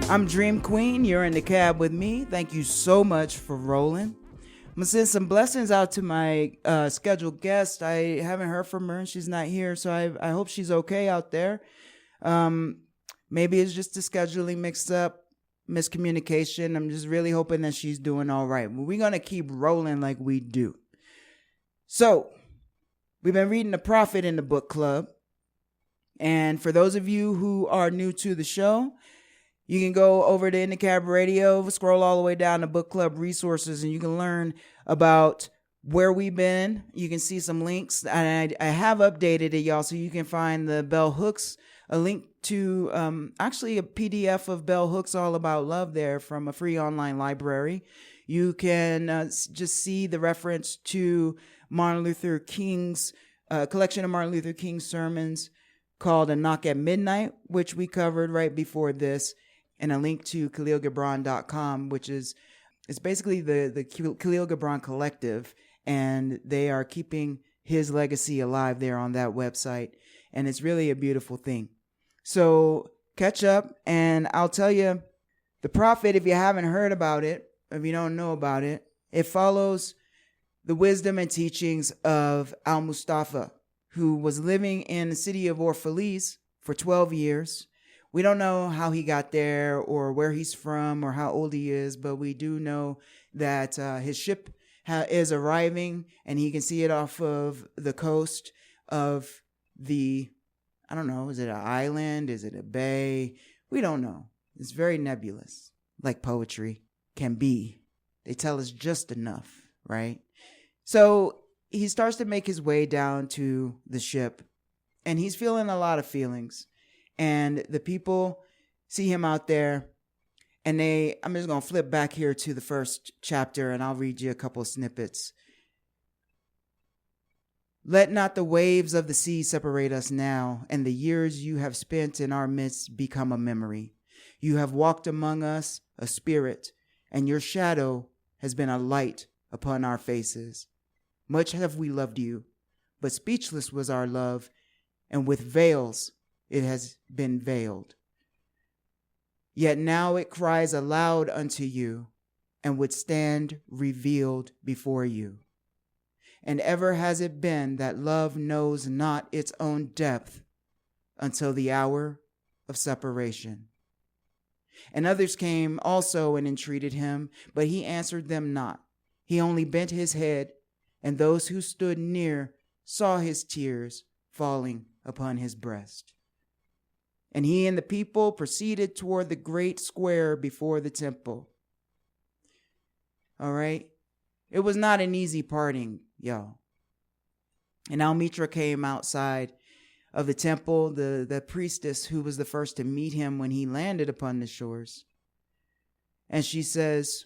I'm Dream Queen. You're in the cab with me. Thank you so much for rolling. I'm going to send some blessings out to my scheduled guest. I haven't heard from her and she's not here, so I hope she's okay out there. Maybe it's just the scheduling mixed up, miscommunication. I'm just really hoping that she's doing all right. We're going to keep rolling like we do. So, we've been reading The Prophet in the book club. And for those of you who are new to the show, you can go over to In the Cab Radio, scroll all the way down to book club resources, and you can learn about where we've been. You can see some links. And I have updated it, y'all, so you can find the bell hooks, a link to actually a PDF of bell hooks all about love there from a free online library. You can just see the reference to Martin Luther King's collection of Martin Luther King's sermons called A Knock at Midnight, which we covered right before this, and a link to KahlilGibran.com, which is it's basically the Kahlil Gibran Collective, and they are keeping his legacy alive there on that website, and it's really a beautiful thing. So catch up, and I'll tell you, The Prophet, if you haven't heard about it, if you don't know about it, it follows the wisdom and teachings of Al-Mustafa, who was living in the city of Orphalese for 12 years. We don't know how he got there or where he's from or how old he is, but we do know that his ship is arriving, and he can see it off of the coast of the, I don't know, is it an island? Is it a bay? We don't know. It's very nebulous, like poetry can be. They tell us just enough, right? So he starts to make his way down to the ship, and he's feeling a lot of feelings. And the people see him out there, and I'm just going to flip back here to the first chapter, and I'll read you a couple of snippets. Let not the waves of the sea separate us now, and the years you have spent in our midst become a memory. You have walked among us, a spirit, and your shadow has been a light upon our faces. Much have we loved you, but speechless was our love, and with veils it has been veiled. Yet now it cries aloud unto you, and would stand revealed before you. And ever has it been that love knows not its own depth until the hour of separation. And others came also and entreated him, but he answered them not. He only bent his head, and those who stood near saw his tears falling upon his breast. And he and the people proceeded toward the great square before the temple. All right. It was not an easy parting, y'all. And Almitra came outside of the temple, the priestess who was the first to meet him when he landed upon the shores. And she says,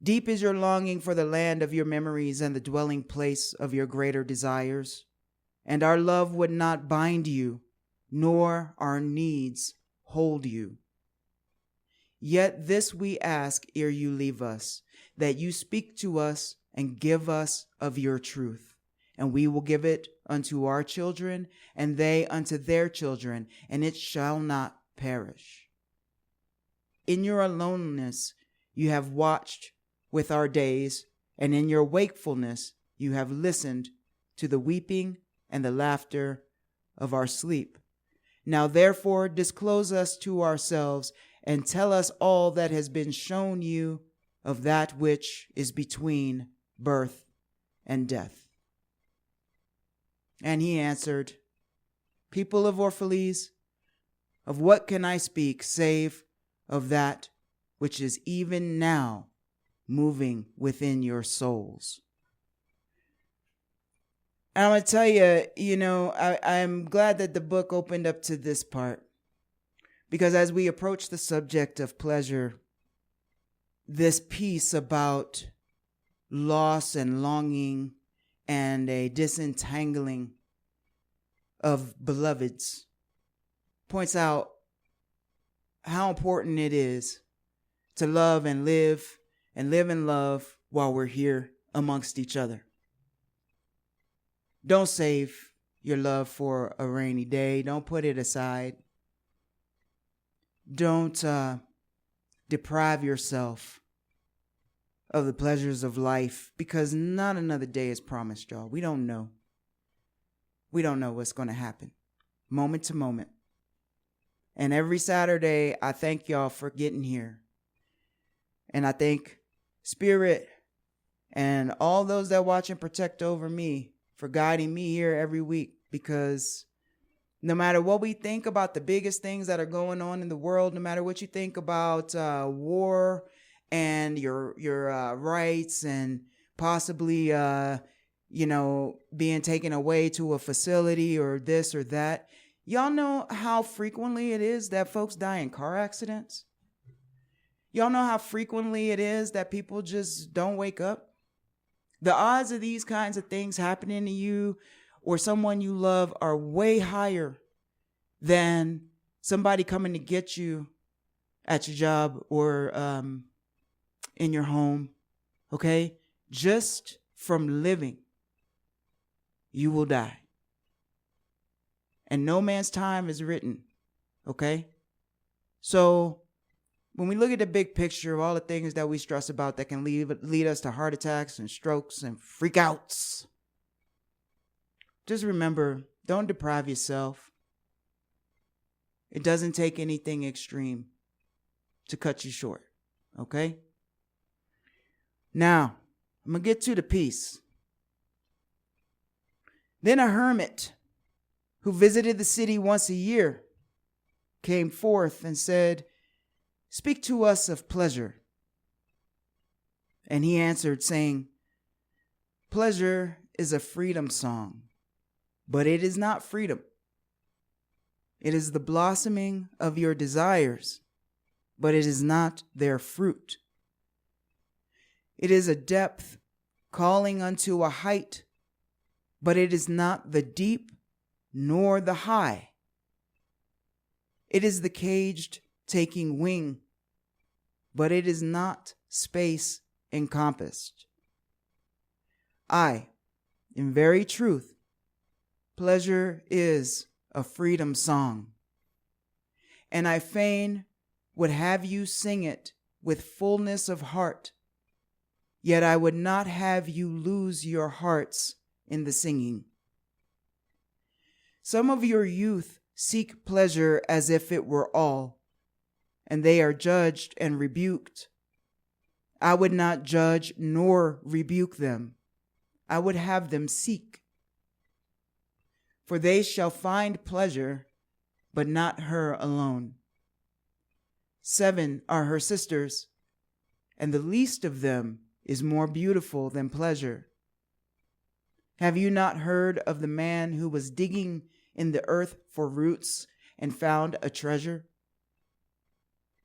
deep is your longing for the land of your memories and the dwelling place of your greater desires. And our love would not bind you, nor our needs hold you. Yet this we ask ere you leave us, that you speak to us and give us of your truth. And we will give it unto our children, and they unto their children, and it shall not perish. In your aloneness you have watched with our days, and in your wakefulness you have listened to the weeping and the laughter of our sleep. Now therefore disclose us to ourselves, and tell us all that has been shown you of that which is between birth and death. And he answered, people of Orphalese, of what can I speak save of that which is even now moving within your souls? And I'm going to tell you, I'm glad that the book opened up to this part, because as we approach the subject of pleasure, this piece about loss and longing and a disentangling of beloveds points out how important it is to love and live in love while we're here amongst each other. Don't save your love for a rainy day. Don't put it aside. Don't deprive yourself of the pleasures of life, because not another day is promised, y'all. We don't know. We don't know what's going to happen moment to moment. And every Saturday, I thank y'all for getting here. And I thank Spirit and all those that watch and protect over me for guiding me here every week, because no matter what we think about the biggest things that are going on in the world, no matter what you think about war and your rights and possibly, being taken away to a facility or this or that, y'all know how frequently it is that folks die in car accidents? Y'all know how frequently it is that people just don't wake up? The odds of these kinds of things happening to you or someone you love are way higher than somebody coming to get you at your job or in your home, okay? Just from living, you will die. And no man's time is written, okay? So when we look at the big picture of all the things that we stress about that can lead us to heart attacks and strokes and freakouts, just remember, don't deprive yourself. It doesn't take anything extreme to cut you short, okay? Now, I'm going to get to the piece. Then a hermit who visited the city once a year came forth and said, "Speak to us of pleasure." And he answered, saying, "Pleasure is a freedom song, but it is not freedom. It is the blossoming of your desires, but it is not their fruit. It is a depth calling unto a height, but it is not the deep nor the high. It is the caged taking wing, but it is not space encompassed. Aye, in very truth, pleasure is a freedom song, and I fain would have you sing it with fullness of heart, yet I would not have you lose your hearts in the singing. Some of your youth seek pleasure as if it were all, and they are judged and rebuked. I would not judge nor rebuke them. I would have them seek. For they shall find pleasure, but not her alone. 7 are her sisters, and the least of them is more beautiful than pleasure. Have you not heard of the man who was digging in the earth for roots and found a treasure?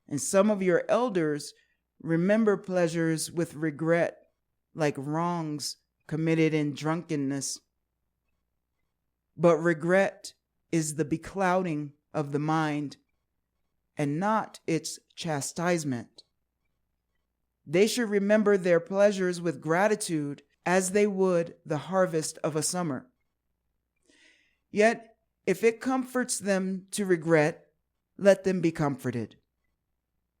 And some of your elders remember pleasures with regret, like wrongs committed in drunkenness. But regret is the beclouding of the mind, and not its chastisement. They should remember their pleasures with gratitude, as they would the harvest of a summer. Yet, if it comforts them to regret, let them be comforted.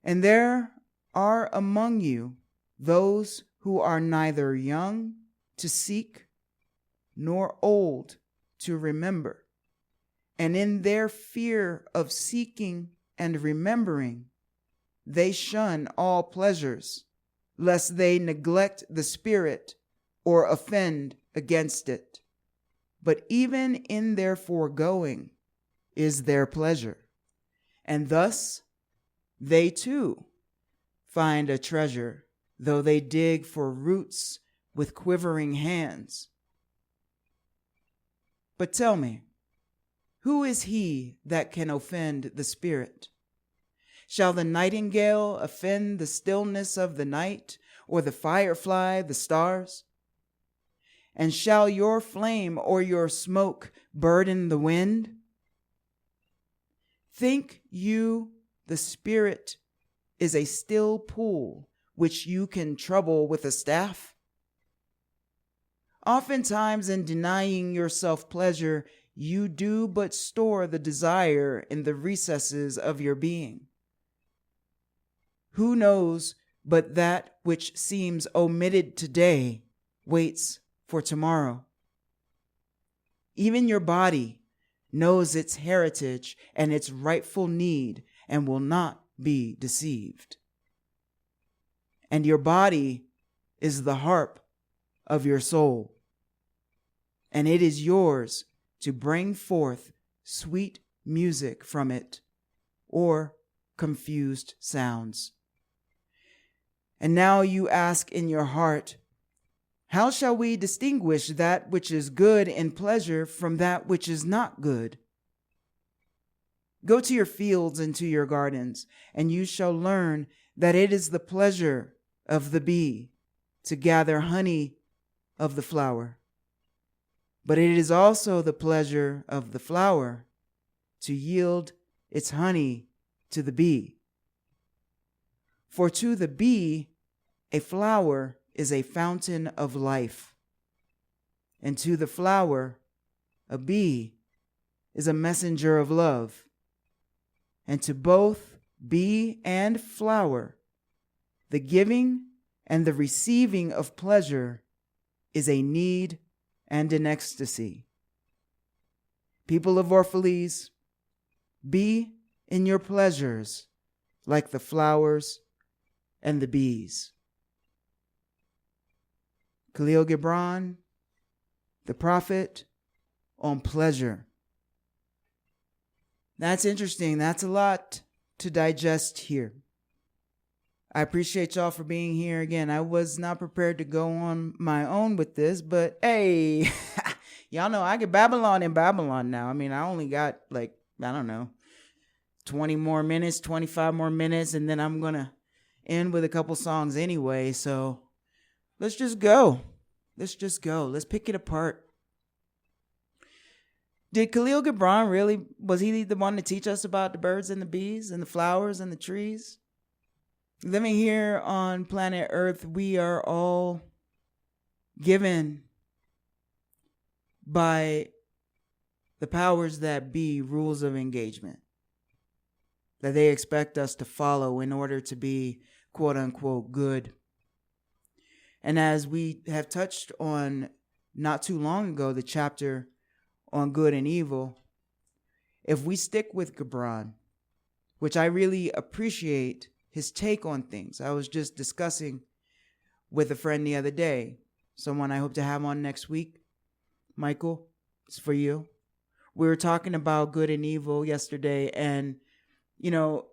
And there are among you those who are neither young to seek nor old to remember. And in their fear of seeking and remembering, they shun all pleasures, lest they neglect the Spirit or offend against it. But even in their foregoing is their pleasure. And thus they too find a treasure, though they dig for roots with quivering hands. But tell me, who is he that can offend the Spirit? Shall the nightingale offend the stillness of the night, or the firefly the stars? And shall your flame or your smoke burden the wind? Think you the Spirit is a still pool which you can trouble with a staff? Oftentimes, in denying yourself pleasure, you do but store the desire in the recesses of your being. Who knows but that which seems omitted today waits for tomorrow? Even your body knows its heritage and its rightful need and will not be deceived. And your body is the harp of your soul, and it is yours to bring forth sweet music from it or confused sounds. And now you ask in your heart, how shall we distinguish that which is good in pleasure from that which is not good? Go to your fields and to your gardens, and you shall learn that it is the pleasure of the bee to gather honey of the flower. But it is also the pleasure of the flower to yield its honey to the bee. For to the bee, a flower is a fountain of life, and to the flower, a bee is a messenger of love. And to both bee and flower, the giving and the receiving of pleasure is a need and an ecstasy. People of Orphalese, be in your pleasures like the flowers and the bees. Kahlil Gibran, the prophet on pleasure. That's interesting. That's a lot to digest here. I appreciate y'all for being here again. I was not prepared to go on my own with this, but hey, y'all know I get Babylon in Babylon now. I mean, I only got 20 more minutes, 25 more minutes, and then I'm going to end with a couple songs anyway. So let's just go. Let's pick it apart. Did Kahlil Gibran really, was he the one to teach us about the birds and the bees and the flowers and the trees? Living here on planet Earth, we are all given by the powers that be rules of engagement that they expect us to follow in order to be quote unquote good. And as we have touched on not too long ago, the chapter on good and evil, if we stick with Gibran, which I really appreciate his take on things. I was just discussing with a friend the other day, someone I hope to have on next week. Michael, it's for you. We were talking about good and evil yesterday, and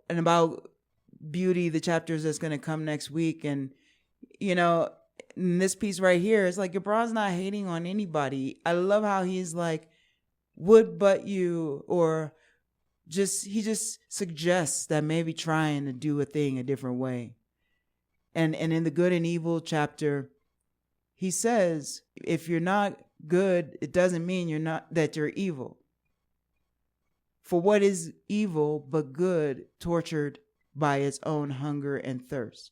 about beauty, the chapters that's going to come next week. And in this piece right here, it's like Gibran's not hating on anybody. I love how he's like, would but you, or he just suggests that maybe trying to do a thing a different way. And in the good and evil chapter, he says, if you're not good, it doesn't mean that you're evil. For what is evil but good, tortured by its own hunger and thirst?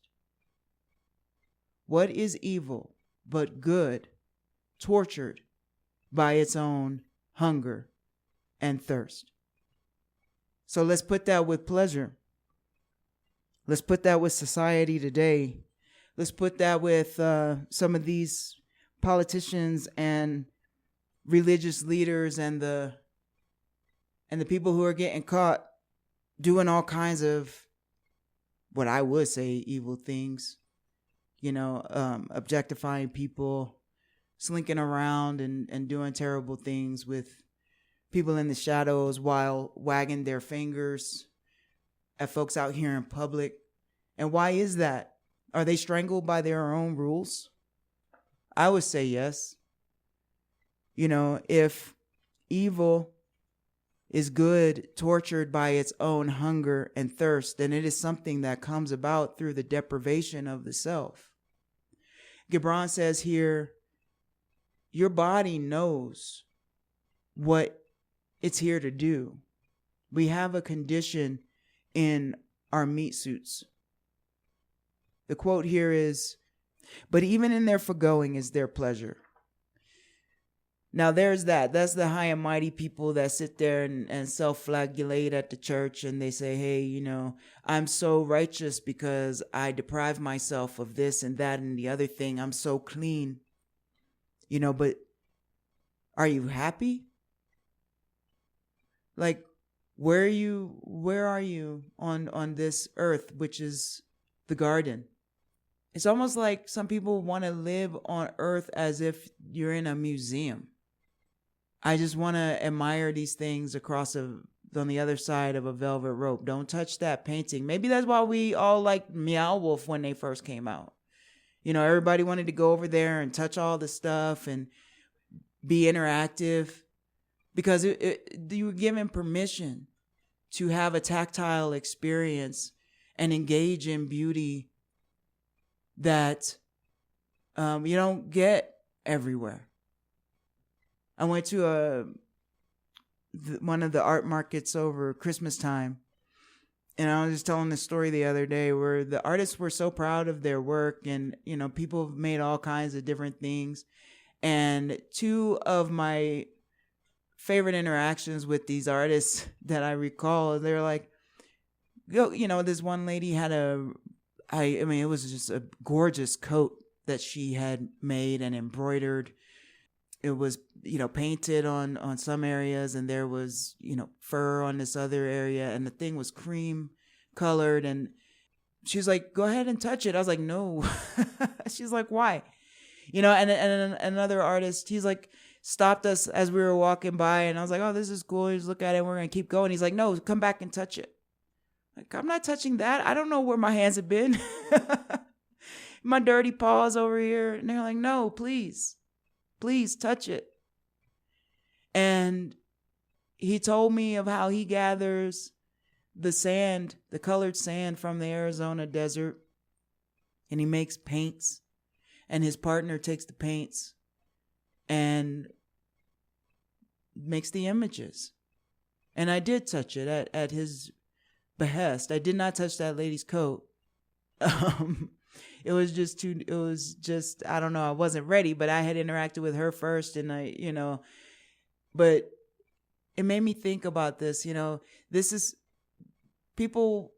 What is evil but good, tortured by its own hunger and thirst? So let's put that with pleasure. Let's put that with society today. Let's put that with some of these politicians and religious leaders and the people who are getting caught doing all kinds of what I would say evil things, objectifying people, slinking around and doing terrible things with people in the shadows while wagging their fingers at folks out here in public. And why is that? Are they strangled by their own rules? I would say yes. If evil is good, tortured by its own hunger and thirst, then it is something that comes about through the deprivation of the self. Gibran says here, your body knows what it's here to do. We have a condition in our meat suits. The quote here is, but even in their foregoing is their pleasure. Now there's that. That's the high and mighty people that sit there and self-flagellate at the church, and they say, hey, I'm so righteous because I deprive myself of this and that and the other thing. I'm so clean. But are you happy? Like, where are you on this earth, which is the garden? It's almost like some people want to live on earth as if you're in a museum. I just want to admire these things on the other side of a velvet rope. Don't touch that painting. Maybe that's why we all liked Meow Wolf when they first came out. Everybody wanted to go over there and touch all the stuff and be interactive, because you were given permission to have a tactile experience and engage in beauty that you don't get everywhere. I went to one of the art markets over Christmas time, and I was just telling this story the other day where the artists were so proud of their work, and people have made all kinds of different things. And two of my favorite interactions with these artists that I recall, they're like, this one lady had it was just a gorgeous coat that she had made and embroidered. It was, painted on some areas, and there was, fur on this other area, and the thing was cream colored. And she's like, go ahead and touch it. I was like, no. She's like, why? And another artist, he's like, stopped us as we were walking by, and I was like, oh, this is cool. Just look at it. We're going to keep going. He's like, no, come back and touch it. Like, I'm not touching that. I don't know where my hands have been. My dirty paws over here. And they're like, no, please touch it. And he told me of how he gathers the sand, the colored sand from the Arizona desert, and he makes paints, and his partner takes the paints and makes the images. And I did touch it at his behest. I did not touch that lady's coat. It was just, I don't know, I wasn't ready, but I had interacted with her first, and but it made me think about this. This is, people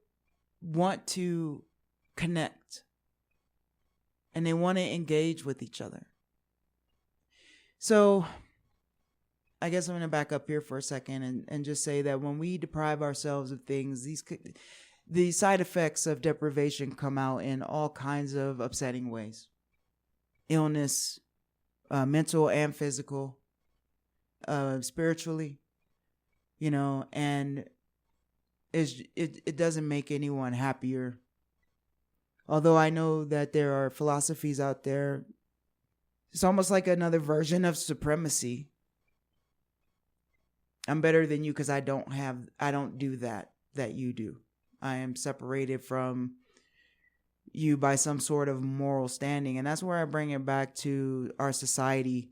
want to connect, and they want to engage with each other. So I guess I'm going to back up here for a second and just say that when we deprive ourselves of things, the side effects of deprivation come out in all kinds of upsetting ways. Illness, mental and physical, spiritually, and it doesn't make anyone happier. Although I know that there are philosophies out there, it's almost like another version of supremacy. I'm better than you because I don't do that you do. I am separated from you by some sort of moral standing. And that's where I bring it back to our society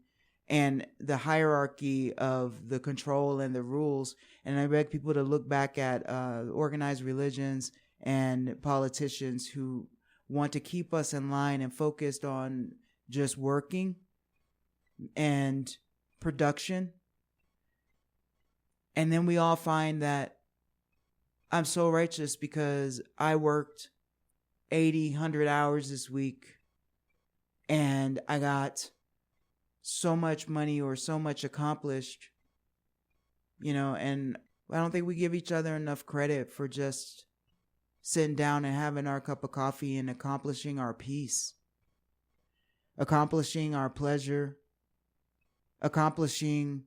and the hierarchy of the control and the rules. And I beg people to look back at organized religions and politicians who want to keep us in line and focused on just working and production. And then we all find that I'm so righteous because I worked 80, 100 hours this week and I got so much money or so much accomplished, and I don't think we give each other enough credit for just sitting down and having our cup of coffee and accomplishing our peace, accomplishing our pleasure, accomplishing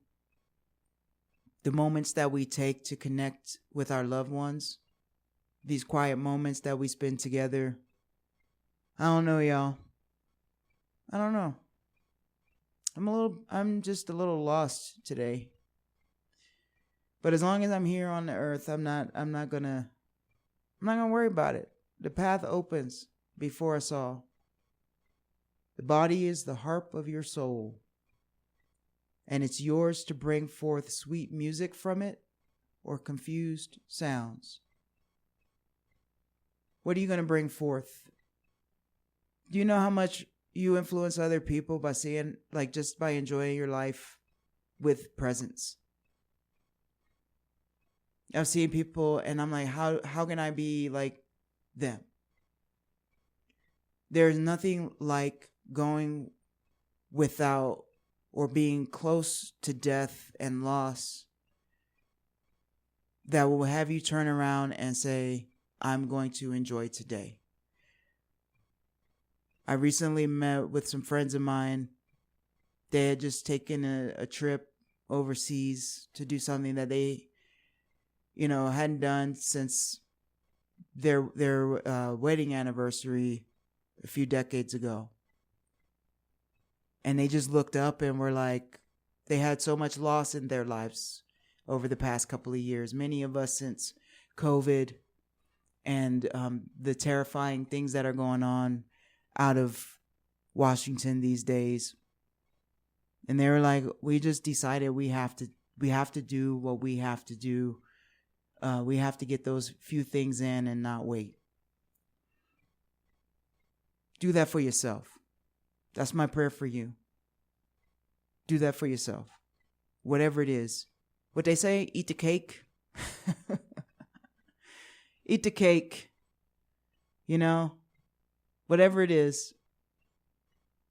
the moments that we take to connect with our loved ones, these quiet moments that we spend together. I don't know, y'all. I don't know. I'm just a little lost today. But as long as I'm here on the earth, I'm not gonna worry about it. The path opens before us all. The body is the harp of your soul, and it's yours to bring forth sweet music from it or confused sounds. What are you going to bring forth? Do you know how much you influence other people by seeing, just by enjoying your life with presence. I've seen people and I'm like, how can I be like them? There's nothing like going without or being close to death and loss that will have you turn around and say, I'm going to enjoy today. I recently met with some friends of mine. They had just taken a trip overseas to do something that they, hadn't done since their wedding anniversary a few decades ago. And they just looked up and were like, they had so much loss in their lives over the past couple of years. Many of us since COVID and the terrifying things that are going on out of Washington these days. And they were like, we just decided we have to do what we have to do. We have to get those few things in and not wait. Do that for yourself. That's my prayer for you. Do that for yourself. Whatever it is. What they say, eat the cake. Eat the cake. Whatever it is.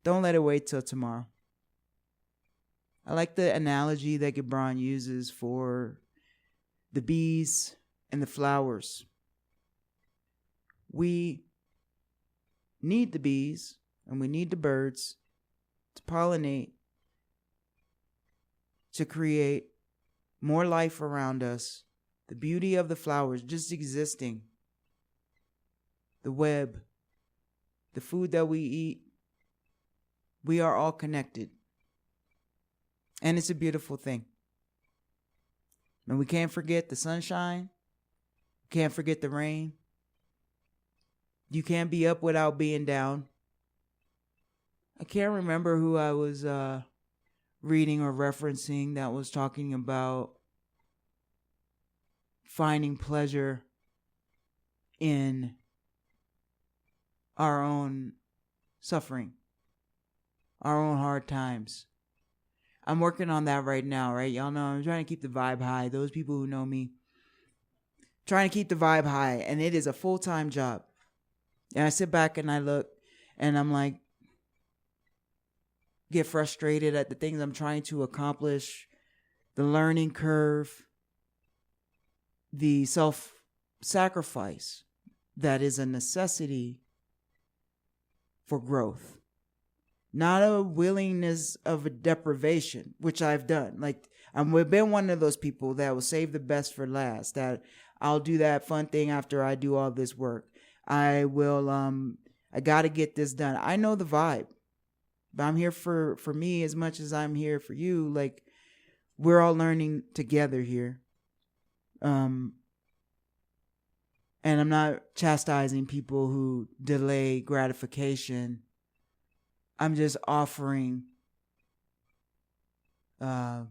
Don't let it wait till tomorrow. I like the analogy that Gibran uses for the bees and the flowers. We need the bees and we need the birds to pollinate, to create more life around us. The beauty of the flowers just existing, the web, the food that we eat, we are all connected. And it's a beautiful thing. And we can't forget the sunshine. Can't forget the rain. You can't be up without being down. I can't remember who I was reading or referencing that was talking about finding pleasure in our own suffering, our own hard times. I'm working on that right now, right? Y'all know I'm trying to keep the vibe high. Those people who know me, trying to keep the vibe high, and it is a full-time job. And I sit back and I look and I'm like, get frustrated at the things I'm trying to accomplish, the learning curve, the self-sacrifice that is a necessity for growth. Not a willingness of a deprivation, which I've done. Like, I've been one of those people that will save the best for last, that I'll do that fun thing after I do all this work. I got to get this done. I know the vibe, but I'm here for me as much as I'm here for you. Like, we're all learning together here. And I'm not chastising people who delay gratification. I'm just offering, how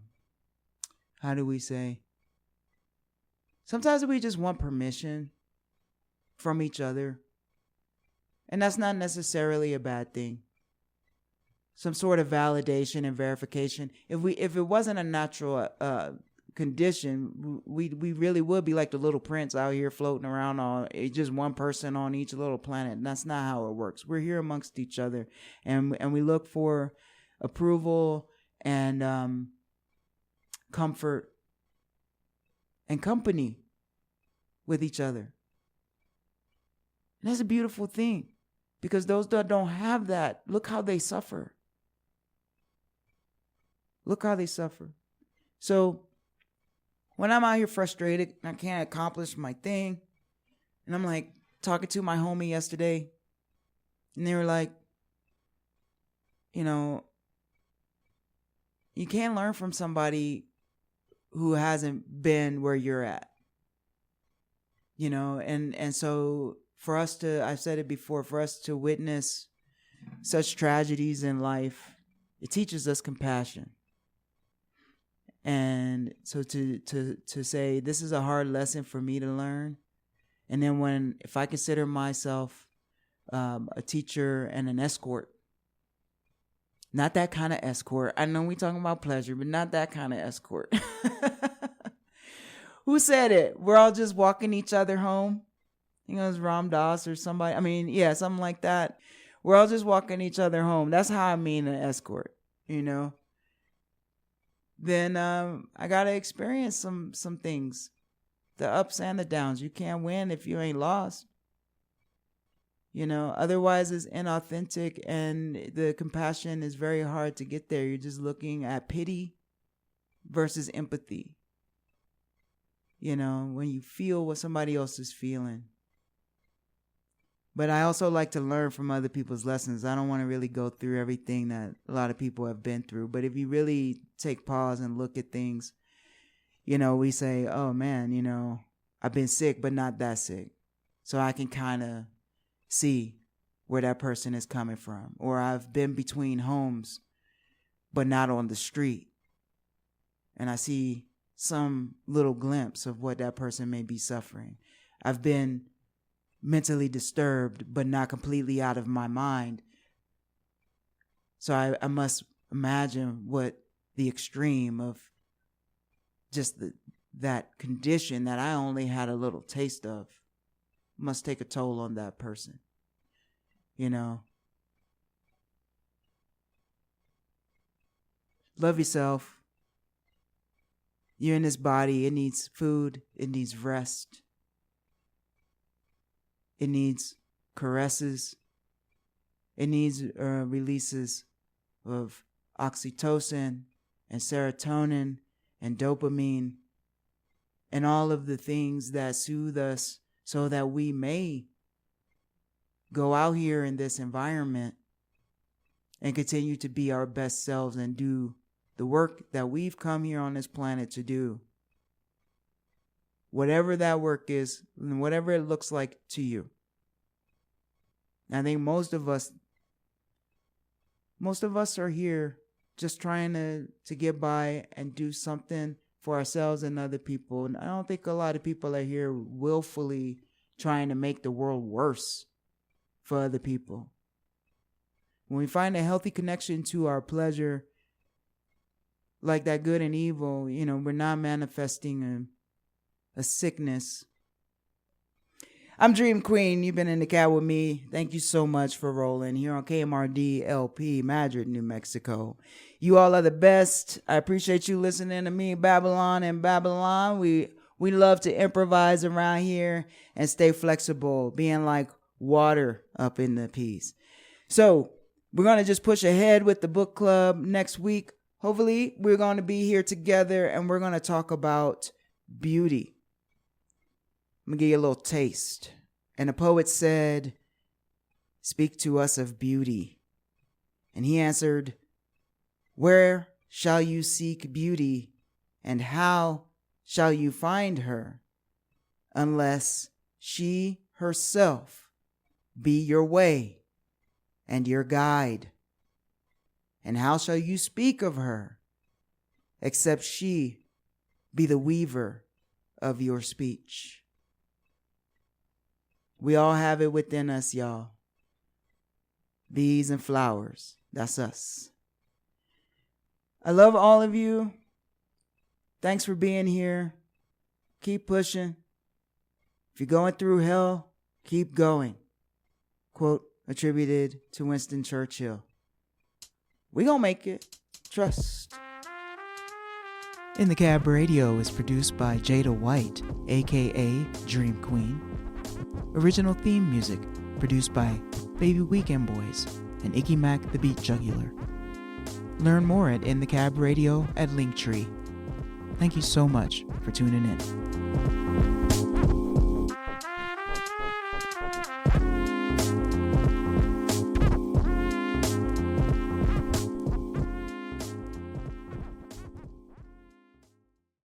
do we say? Sometimes we just want permission from each other. And that's not necessarily a bad thing. Some sort of validation and verification. If it wasn't a natural condition, we really would be like the little prince out here floating around on just one person on each little planet. And that's not how it works. We're here amongst each other, and we look for approval and comfort and company with each other. And that's a beautiful thing, because those that don't have that, look how they suffer. Look how they suffer. So when I'm out here frustrated and I can't accomplish my thing, and I'm like talking to my homie yesterday, and they were like, you can't learn from somebody who hasn't been where you're at. And so for us to, I've said it before, for us to witness such tragedies in life, it teaches us compassion. And so to say, this is a hard lesson for me to learn. And then if I consider myself a teacher and an escort, Not that kind of escort. I know we talking about pleasure, but not that kind of escort. Who said it? We're all just walking each other home. You know, it's Ram Dass or somebody. I mean, yeah, something like that. We're all just walking each other home. That's how I mean an escort, you know. Then I got to experience some things, the ups and the downs. You can't win if you ain't lost. You know, otherwise it's inauthentic and the compassion is very hard to get there. You're just looking at pity versus empathy. You know, when you feel what somebody else is feeling. But I also like to learn from other people's lessons. I don't want to really go through everything that a lot of people have been through. But if you really take pause and look at things, you know, we say, oh man, you know, I've been sick, but not that sick. So I can kind of see where that person is coming from. Or I've been between homes, but not on the street. And I see some little glimpse of what that person may be suffering. I've been mentally disturbed, but not completely out of my mind. So I must imagine what the extreme of just that condition that I only had a little taste of must take a toll on that person. You know, love yourself. You're in this body. It needs food. It needs rest. It needs caresses. It needs releases of oxytocin and serotonin and dopamine and all of the things that soothe us so that we may go out here in this environment and continue to be our best selves and do the work that we've come here on this planet to do. Whatever that work is, and whatever it looks like to you. I think most of us are here just trying to get by and do something for ourselves and other people. And I don't think a lot of people are here willfully trying to make the world worse for other people. When we find a healthy connection to our pleasure, like that good and evil, you know, we're not manifesting a sickness. I'm Dream Queen. You've been in the cab with me. Thank you so much for rolling here on KMRD LP, Madrid, New Mexico. You all are the best. I appreciate you listening to me, Babylon and Babylon. We love to improvise around here and stay flexible, being like water up in the piece. So we're going to just push ahead with the book club next week. Hopefully we're going to be here together and we're going to talk about beauty. I'm going to give you a little taste. And the poet said, "Speak to us of beauty." And he answered, "Where shall you seek beauty, and how shall you find her, unless she herself be your way and your guide? And how shall you speak of her, except she be the weaver of your speech?" We all have it within us, y'all. Bees and flowers, that's us. I love all of you. Thanks for being here. Keep pushing. If you're going through hell, keep going. Quote attributed to Winston Churchill. We gonna make it. Trust. In the Cab Radio is produced by Jada White, aka Dream Queen. Original theme music produced by Baby Weekend Boys and Iggy Mac the Beat Jugular. Learn more at In the Cab Radio at Linktree. Thank you so much for tuning in.